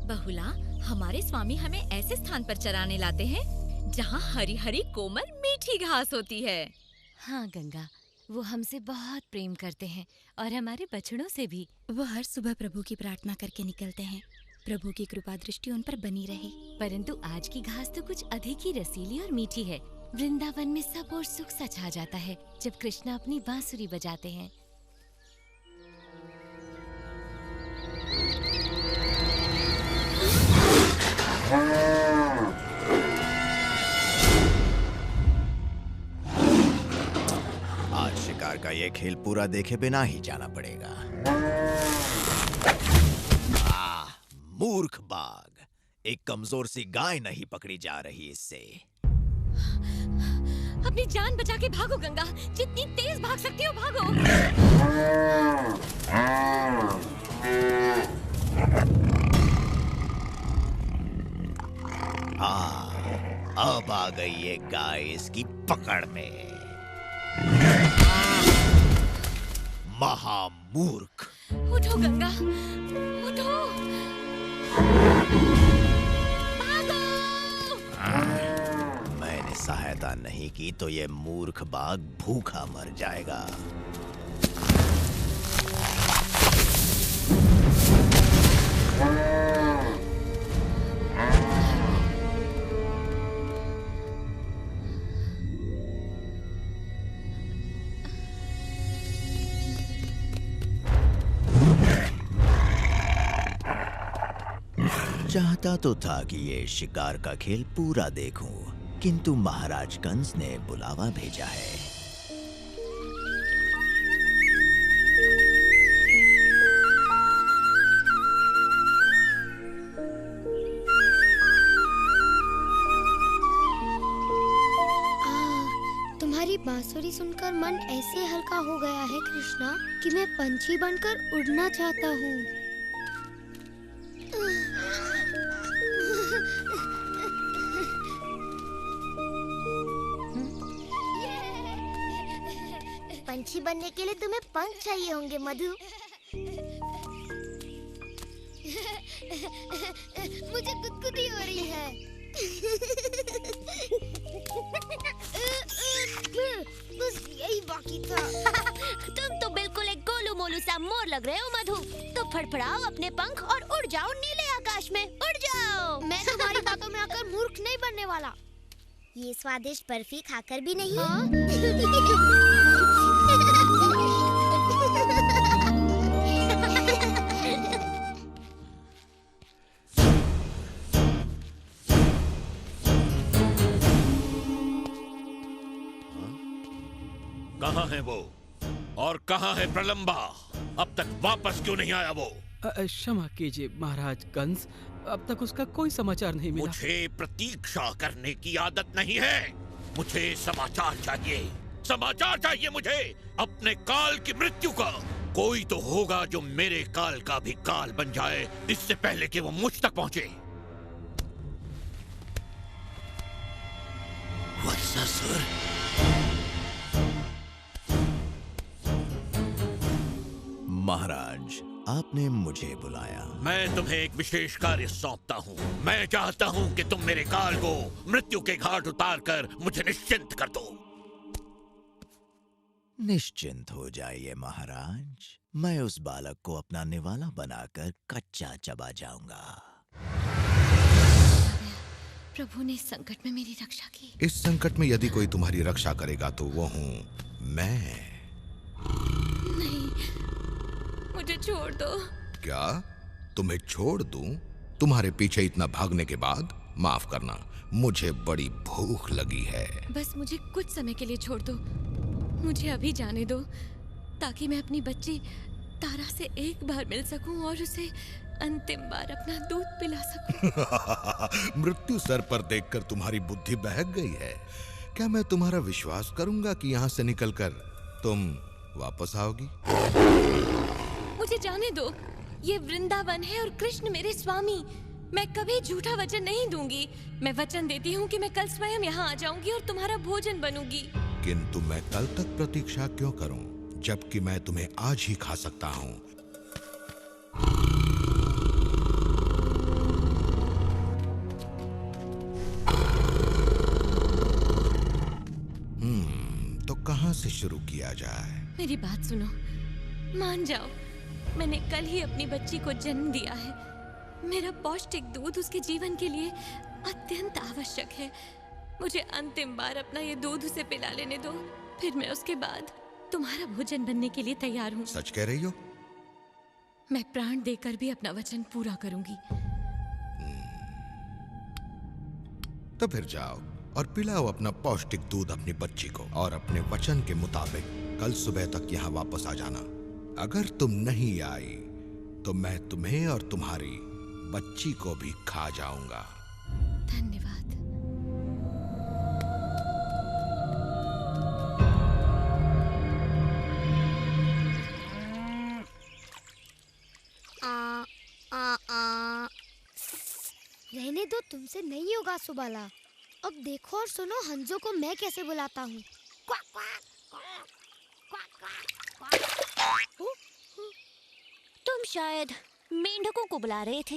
बहुला, हमारे स्वामी हमें ऐसे स्थान पर चराने लाते हैं जहाँ हरी हरी कोमल मीठी घास होती है। हाँ गंगा, वो हमसे बहुत प्रेम करते हैं और हमारे बछड़ों से भी। वो हर सुबह प्रभु की प्रार्थना करके निकलते हैं, प्रभु की कृपा दृष्टि उन पर बनी रहे। परंतु आज की घास तो कुछ अधिक ही रसीली और मीठी है। वृंदावन में सब और सुख सा छा जाता है जब कृष्णा अपनी बांसुरी बजाते हैं। आज शिकार का ये खेल पूरा देखे बिना ही जाना पड़ेगा। मूर्ख बाघ, एक कमजोर सी गाय नहीं पकड़ी जा रही इससे। अपनी जान बचा के भागो गंगा, जितनी तेज भाग सकती हो भागो। अब आ गई ये गाय इसकी पकड़ में। महामूर्ख! उठो गंगा, उठो। भागो! मैंने सहायता नहीं की तो ये मूर्ख बाघ भूखा मर जाएगा। चाहता तो था कि ये शिकार का खेल पूरा देखूं, किंतु महाराज कंस ने बुलावा भेजा है। तुम्हारी बांसुरी सुनकर मन ऐसे हल्का हो गया है कृष्णा कि मैं पंछी बनकर उड़ना चाहता हूँ। पंछी बनने के लिए तुम्हें पंख चाहिए होंगे मधु। मुझे गुदगुदी हो रही है। बस यही बाकी था। तुम तो बिल्कुल एक गोलू मोलू सा मोर लग रहे हो मधु। तो फड़फड़ाओ अपने पंख और उड़ जाओ नीले आकाश में, उड़ जाओ। मैं तुम्हारी बातों में आकर मूर्ख नहीं बनने वाला। ये स्वादिष्ट बर्फी खाकर भी नहीं। कहाँ है वो और कहाँ है प्रलंबा? अब तक वापस क्यों नहीं आया वो? क्षमा कीजिए महाराज कंस, अब तक उसका कोई समाचार नहीं मिला। मुझे प्रतीक्षा करने की आदत नहीं है। मुझे समाचार चाहिए, समाचार चाहिए मुझे अपने काल की मृत्यु का। कोई तो होगा जो मेरे काल का भी काल बन जाए इससे पहले कि वो मुझ तक पहुंचे। वत्सासुर, महाराज आपने मुझे बुलाया। मैं तुम्हें एक विशेष कार्य सौंपता हूँ। मैं चाहता हूँ कि तुम मेरे काल को मृत्यु के घाट उतारकर मुझे निश्चिंत कर दो। निश्चिंत हो जाइए महाराज, मैं उस बालक को अपना निवाला बनाकर कच्चा चबा जाऊंगा। प्रभु ने इस संकट में मेरी रक्षा की। इस संकट में यदि कोई तुम्हारी रक्षा करेगा तो वो हूँ मैं। नहीं, मुझे छोड़ दो। क्या तुम्हें छोड़ दूं? तुम्हारे पीछे इतना भागने के बाद? माफ करना, मुझे बड़ी भूख लगी है। बस मुझे कुछ समय के लिए छोड़ दो, मुझे अभी जाने दो, ताकि मैं अपनी बच्ची तारा से एक बार मिल सकूं और उसे अंतिम बार अपना दूध पिला सकूं। मृत्यु सर पर देखकर तुम्हारी बुद्धि बहक गई है। क्या मैं तुम्हारा विश्वास करूंगा कि यहाँ से निकलकर तुम वापस आओगी? मुझे जाने दो, ये वृंदावन है और कृष्ण मेरे स्वामी। मैं कभी झूठा वचन नहीं दूंगी। मैं वचन देती हूँ कि मैं कल स्वयं यहाँ आ जाऊंगी और तुम्हारा भोजन बनूंगी। किंतु मैं कल तक प्रतीक्षा क्यों करूं, जबकि मैं तुम्हें आज ही खा सकता हूँ। से शुरू किया जाए। मेरी बात सुनो, मान जाओ, मैंने कल ही अपनी बच्ची को जन्म दिया है। मेरा पौष्टिक दूध उसके जीवन के लिए अत्यंत आवश्यक है। मुझे अंतिम बार अपना ये दूध उसे पिला लेने दो, फिर मैं उसके बाद तुम्हारा भोजन बनने के लिए तैयार हूँ। सच कह रही हो? मैं प्राण देकर भी अपना वचन पूरा करूंगी। तो फिर जाओ और पिलाओ अपना पौष्टिक दूध अपनी बच्ची को, और अपने वचन के मुताबिक कल सुबह तक यहाँ वापस आ जाना। अगर तुम नहीं आई तो मैं तुम्हें और तुम्हारी बच्ची को भी खा जाऊंगा। धन्यवाद। रहने दो, तुमसे नहीं होगा सुबाला। अब देखो और सुनो हंजो को मैं कैसे बुलाता हूँ। तुम शायद मेंढकों को बुला रहे थे।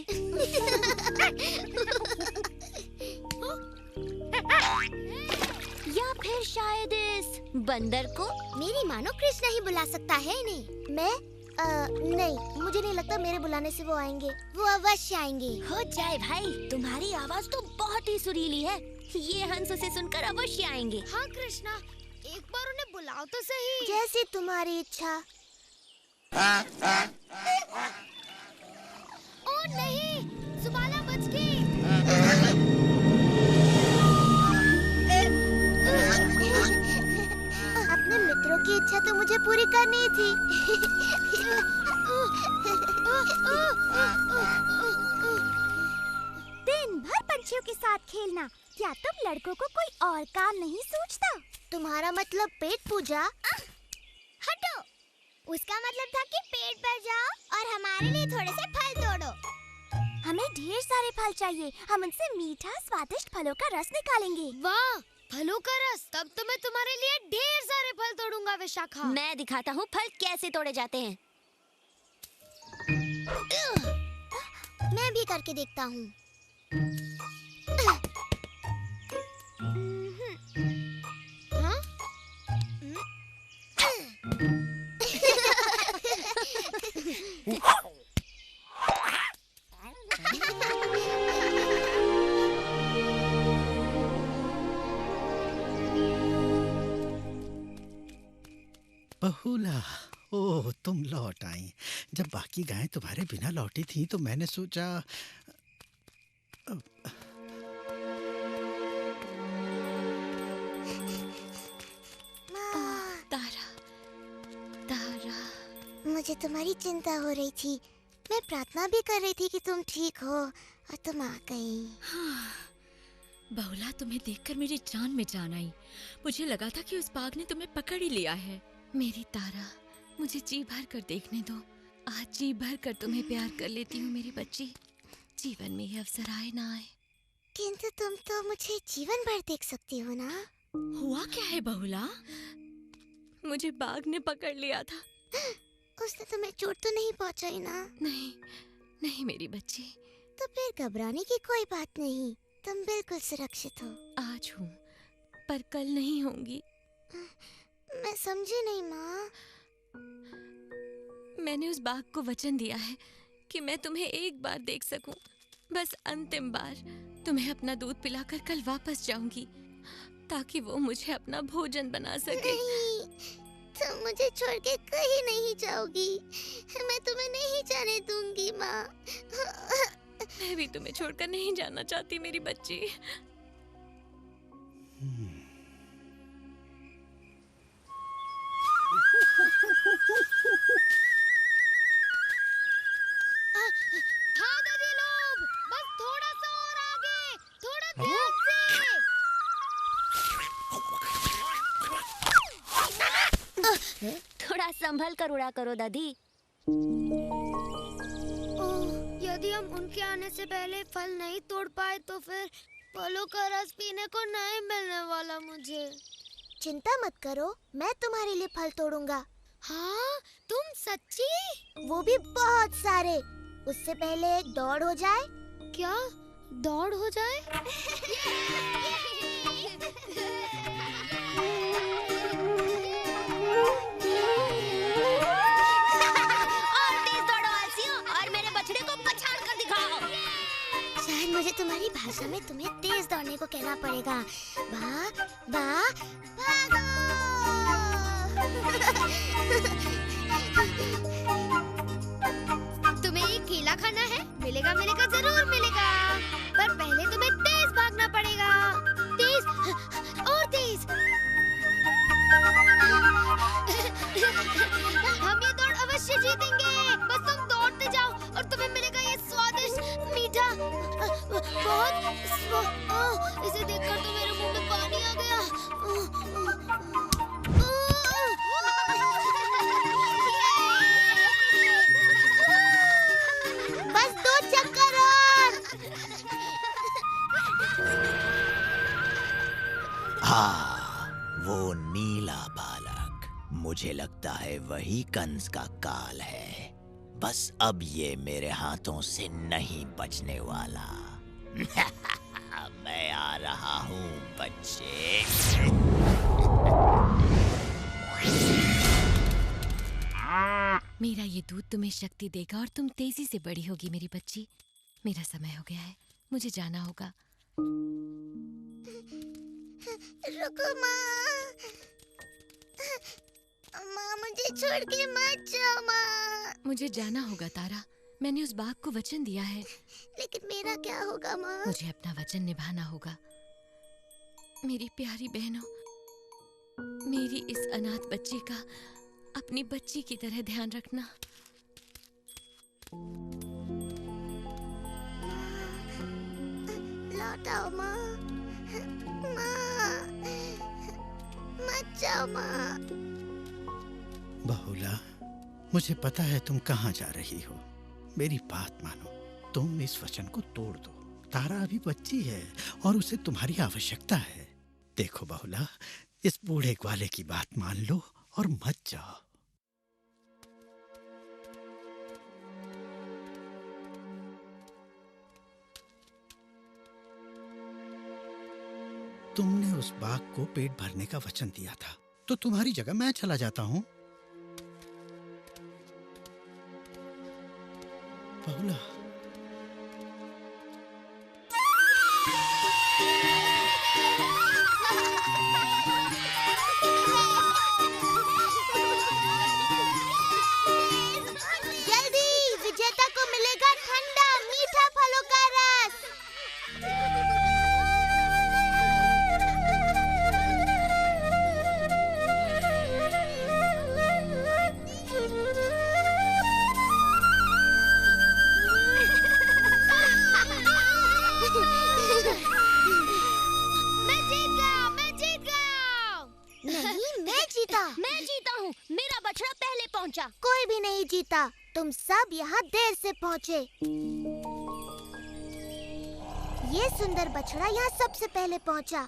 या फिर शायद इस बंदर को। मेरी मानो कृष्णा ही बुला सकता है इन्हें। मैं नहीं, मुझे नहीं लगता मेरे बुलाने से वो आएंगे। वो अवश्य आएंगे। हो जाए भाई, तुम्हारी आवाज तो बहुत ही सुरीली है। ये हंस उसे सुनकर अवश्य आएंगे। हाँ कृष्णा, एक बार उन्हें बुलाओ तो सही। जैसी तुम्हारी इच्छा। ओ नहीं, सुबाला बच गई। अपने मित्रों की इच्छा तो मुझे पूरी करनी थी। दिन भर पंछियों के साथ खेलना, क्या तुम लड़कों को कोई और काम नहीं सूझता? तुम्हारा मतलब पेट पूजा? हटो, उसका मतलब था कि पेट भर जाओ और हमारे लिए थोड़े से फल तोड़ो। हमें ढेर सारे फल चाहिए। हम उनसे मीठा स्वादिष्ट फलों का रस निकालेंगे। वाह, फलों का रस! तब तो मैं तुम्हारे लिए ढेर सारे फल तोड़ूंगा विशाखा। मैं दिखाता हूँ फल कैसे तोड़े जाते हैं। मैं भी करके देखता हूँ। हाँ? बहुला, ओह तुम लौट आई। जब बाकी गायें तुम्हारे बिना लौटी थी तो मैंने सोचा तारा, तारा, मुझे तुम्हारी चिंता हो रही थी। मैं प्रार्थना भी कर रही थी कि तुम ठीक हो, और तुम आ गई। बहुला, तुम्हें देखकर मेरी जान में जान आई। मुझे लगा था कि उस बाघ ने तुम्हें पकड़ ही लिया है। मेरी तारा, मुझे जी भर कर देखने दो। आज जी भर कर तुम्हें प्यार कर लेती हूँ मेरी बच्ची। जीवन में ये अवसर आए ना आए। किंतु तुम तो मुझे जीवन भर देख सकती हो ना। हुआ क्या है बहुला? मुझे बाघ ने पकड़ लिया था। उसने तुम्हें चोट तो नहीं पहुंचाई ना? नहीं, नहीं मेरी बच्ची। तो फिर घबराने की कोई बात नहीं, तुम बिल्कुल सुरक्षित हो। आज हूँ, पर कल नहीं होंगी। मैं समझी नहीं माँ। मैंने उस बाघ को वचन दिया है कि मैं तुम्हें एक बार देख सकूं, बस अंतिम बार। तुम्हें अपना दूध पिलाकर कल वापस जाऊंगी, ताकि वो मुझे अपना भोजन बना सके। नहीं, तुम मुझे छोड़ के कहीं नहीं जाओगी। मैं तुम्हें नहीं जाने दूंगी माँ। मैं भी तुम्हें छोड़कर नहीं जाना चाहती मेरी बच्ची। हाँ दादी लोग, बस थोड़ा सा और आगे, थोड़ा ध्यान से। थोड़ा संभल कर उड़ा करो दादी। यदि हम उनके आने से पहले फल नहीं तोड़ पाए तो फिर फलों का रस पीने को नहीं मिलने वाला मुझे। चिंता मत करो, मैं तुम्हारे लिए फल तोड़ूंगा। हाँ, तुम सच्ची? वो भी बहुत सारे। उससे पहले एक दौड़ हो जाए। क्या दौड़ हो जाए? मुझे तुम्हारी भाषा में तुम्हें तेज दौड़ने को कहना पड़ेगा। भागो। तुम्हें एक केला खाना है? मिलेगा जरूर मिलेगा, पर पहले तुम्हें तेज भागना पड़ेगा। तेज और तेज। हम ये दौड़ अवश्य जीतेंगे। बस तुम दौड़ते जाओ और तुम्हें मिलेगा ये स्वादिष्ट मीठा बहुत। इसे देखकर तो मेरे मुंह में पानी आ गया। बस 2 चक्कर और। हाँ, वो नीला बालक, मुझे लगता है वही कंस का काल है। बस अब ये मेरे हाथों से नहीं बचने वाला। मैं आ रहा हूँ बच्चे। मेरा ये दूध तुम्हें शक्ति देगा और तुम तेजी से बड़ी होगी मेरी बच्ची। मेरा समय हो गया है, मुझे जाना होगा। रुको माँ, मुझे छोड़ के मत जाओ माँ। मुझे जाना होगा तारा, मैंने उस बाघ को वचन दिया है। लेकिन मेरा क्या होगा माँ? मुझे अपना वचन निभाना होगा। मेरी प्यारी बहनों, मेरी इस अनाथ बच्ची का अपनी बच्ची की तरह ध्यान रखना। लौट आओ माँ। मत जाओ माँ। बहुला, मुझे पता है तुम कहाँ जा रही हो। मेरी बात मानो, तुम इस वचन को तोड़ दो। तारा अभी बच्ची है और उसे तुम्हारी आवश्यकता है। देखो बहुला, इस बूढ़े ग्वाले की बात मान लो और मत जाओ। तुमने उस बाघ को पेट भरने का वचन दिया था, तो तुम्हारी जगह मैं चला जाता हूँ। बहुला, जल्दी, विजेता को मिलेगा ठंडा मीठा फलों का रस। मैं जीता हूँ। मेरा बछड़ा पहले पहुँचा। कोई भी नहीं जीता, तुम सब यहाँ देर से पहुँचे। ये सुंदर बछड़ा यहाँ सबसे पहले पहुँचा।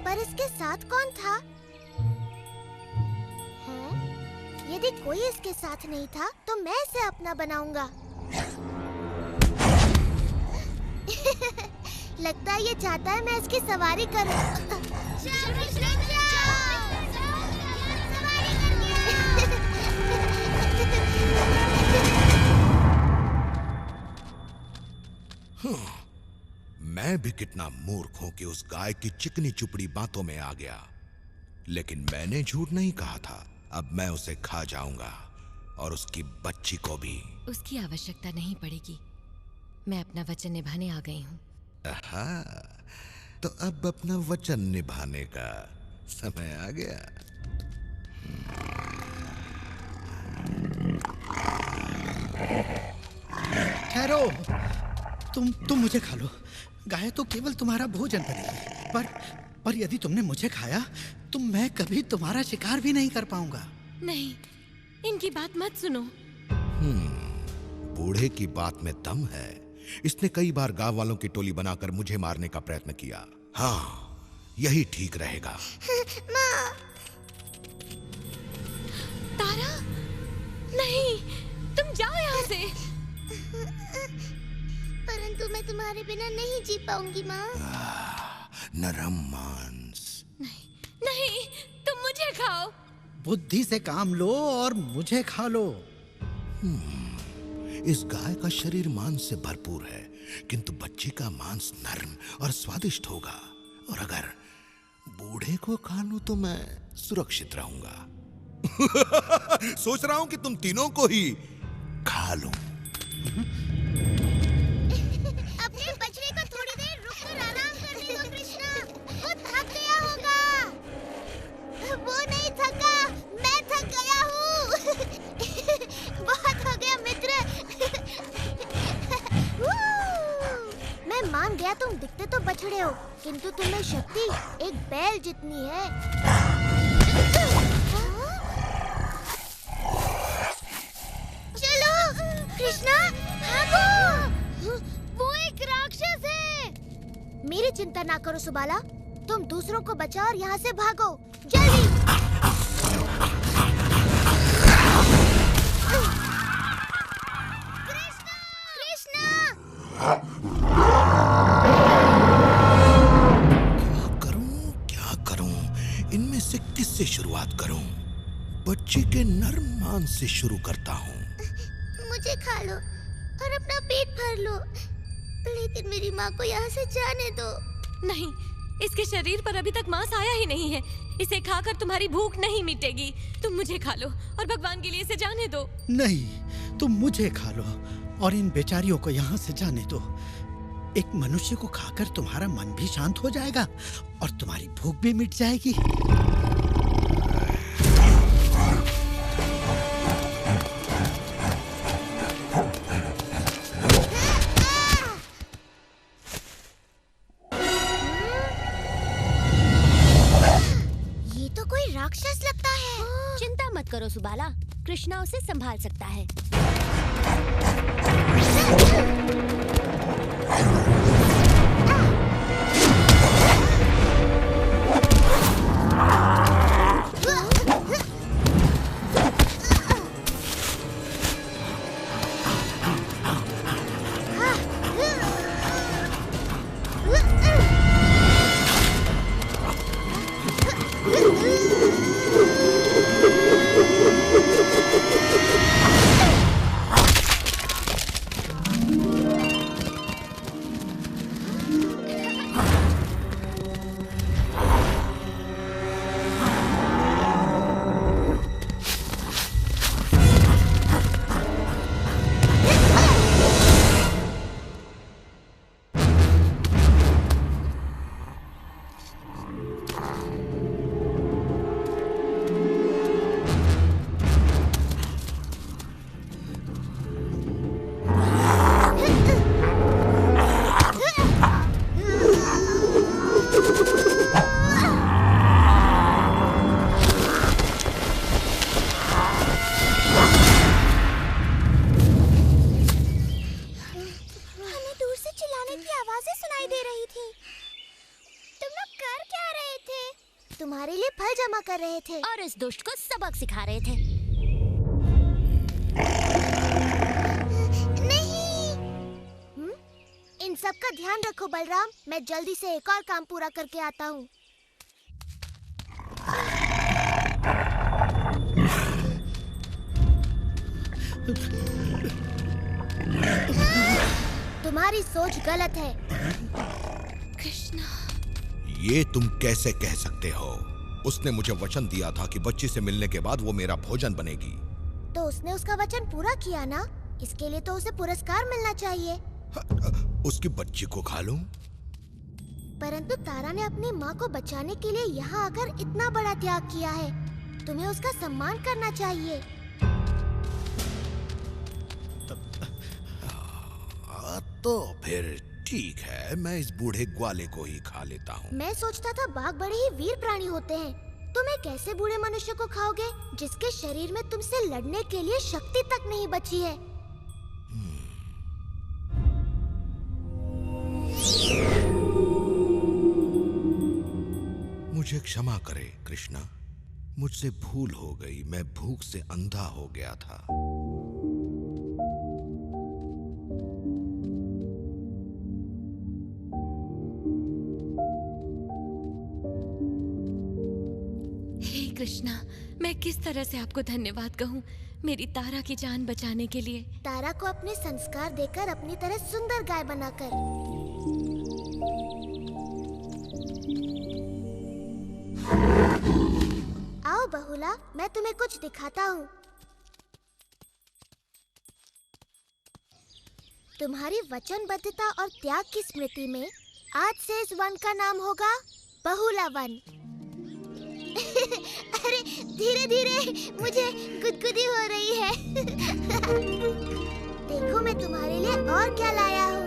पर इसके साथ कौन था? यदि कोई इसके साथ नहीं था, तो मैं इसे अपना बनाऊंगा। लगता है ये चाहता है मैं इसकी सवारी करूं। मैं भी कितना मूर्ख हूं कि उस गाय की चिकनी चुपड़ी बातों में आ गया। लेकिन मैंने झूठ नहीं कहा था। अब मैं उसे खा जाऊंगा और उसकी बच्ची को भी। उसकी आवश्यकता नहीं पड़ेगी। मैं अपना वचन निभाने आ गई हूँ। तो अब अपना वचन निभाने का समय आ गया। ठहरो, तुम मुझे खा लो। गाय तो केवल तुम्हारा भोजन बनेगी, पर यदि तुमने मुझे खाया तो मैं कभी तुम्हारा शिकार भी नहीं कर पाऊंगा। नहीं, इनकी बात मत सुनो। बूढ़े की बात में दम है। इसने कई बार गांव वालों की टोली बनाकर मुझे मारने का प्रयत्न किया। हाँ, यही ठीक रहेगा। माँ। तारा, नहीं, तुम जाओ यहाँ से। परंतु मैं तुम्हारे बिना नहीं जी पाऊंगी माँ। नरम मांस। नहीं, तुम मुझे खाओ। बुद्धि से काम लो और मुझे खा लो। इस गाय का शरीर मांस से भरपूर है, किंतु बच्ची का मांस नरम और स्वादिष्ट होगा। और अगर बूढ़े को खा लूं तो मैं सुरक्षित रहूंगा। सोच रहा हूं कि तुम तीनों को ही खा लूं। अपने बछड़े को थोड़ी देर रुककर आराम करने दो कृष्णा, वो थक गया होगा। वो नहीं थका, मैं थक गया हूँ। बहुत हो गया मित्र। मैं मान गया तुम दिखते तो बछड़े हो, किंतु तुम्हें शक्ति एक बैल जितनी है। चलो कृष्णा, भागो। वो एक राक्षस है। मेरी चिंता ना करो सुबाला, तुम दूसरों को बचाओ और यहाँ से भागो जल्दी। कृष्णा, कृष्णा। क्या करूं? इनमें से किससे शुरुआत करूं? बच्ची के नरम मांस से शुरू करता हूं। मुझे खा लो और अपना पेट भर लो, लेकिन मेरी माँ को यहाँ से जाने दो। नहीं, इसके शरीर पर अभी तक मांस आया ही नहीं है। इसे खाकर तुम्हारी भूख नहीं मिटेगी। तुम मुझे खा लो और भगवान के लिए इसे जाने दो। नहीं, तुम मुझे खा लो और इन बेचारियों को यहाँ से जाने दो। एक मनुष्य को खाकर तुम्हारा मन भी शांत हो जाएगा और तुम्हारी भूख भी मिट जाएगी। ये तो कोई राक्षस लगता है। चिंता मत करो सुबाला, कृष्णा उसे संभाल सकता है। तुम्हारे लिए फल जमा कर रहे थे और इस दुष्ट को सबक सिखा रहे थे। नहीं। इन सब का ध्यान रखो बलराम, मैं जल्दी से एक और काम पूरा करके आता हूँ। तुम्हारी सोच गलत है। कृष्णा, ये तुम कैसे कह सकते हो? उसने मुझे वचन दिया था कि बच्ची से मिलने के बाद वो मेरा भोजन बनेगी। तो उसने उसका वचन पूरा किया ना, इसके लिए तो उसे पुरस्कार मिलना चाहिए। उसकी बच्ची को खा लूं? परंतु तारा ने अपनी माँ को बचाने के लिए यहाँ आकर इतना बड़ा त्याग किया है, तुम्हें उसका सम्मान करना चाहिए। तो फिर ठीक है, मैं इस बूढ़े ग्वाले को ही खा लेता हूँ। मैं सोचता था बाघ बड़े ही वीर प्राणी होते हैं, तुम एक ऐसे बूढ़े मनुष्य को खाओगे जिसके शरीर में तुमसे लड़ने के लिए शक्ति तक नहीं बची है। मुझे क्षमा करे कृष्णा, मुझसे भूल हो गई। मैं भूख से अंधा हो गया था। हे कृष्णा, मैं किस तरह से आपको धन्यवाद कहूँ मेरी तारा की जान बचाने के लिए। तारा को अपने संस्कार देकर अपनी तरह सुंदर गाय बनाकर। आओ बहुला, मैं तुम्हें कुछ दिखाता हूँ। तुम्हारी वचनबद्धता और त्याग की स्मृति में आज से इस वन का नाम होगा बहुला वन। अरे धीरे धीरे, मुझे गुदगुदी हो रही है। देखो मैं तुम्हारे लिए और क्या लाया हूँ।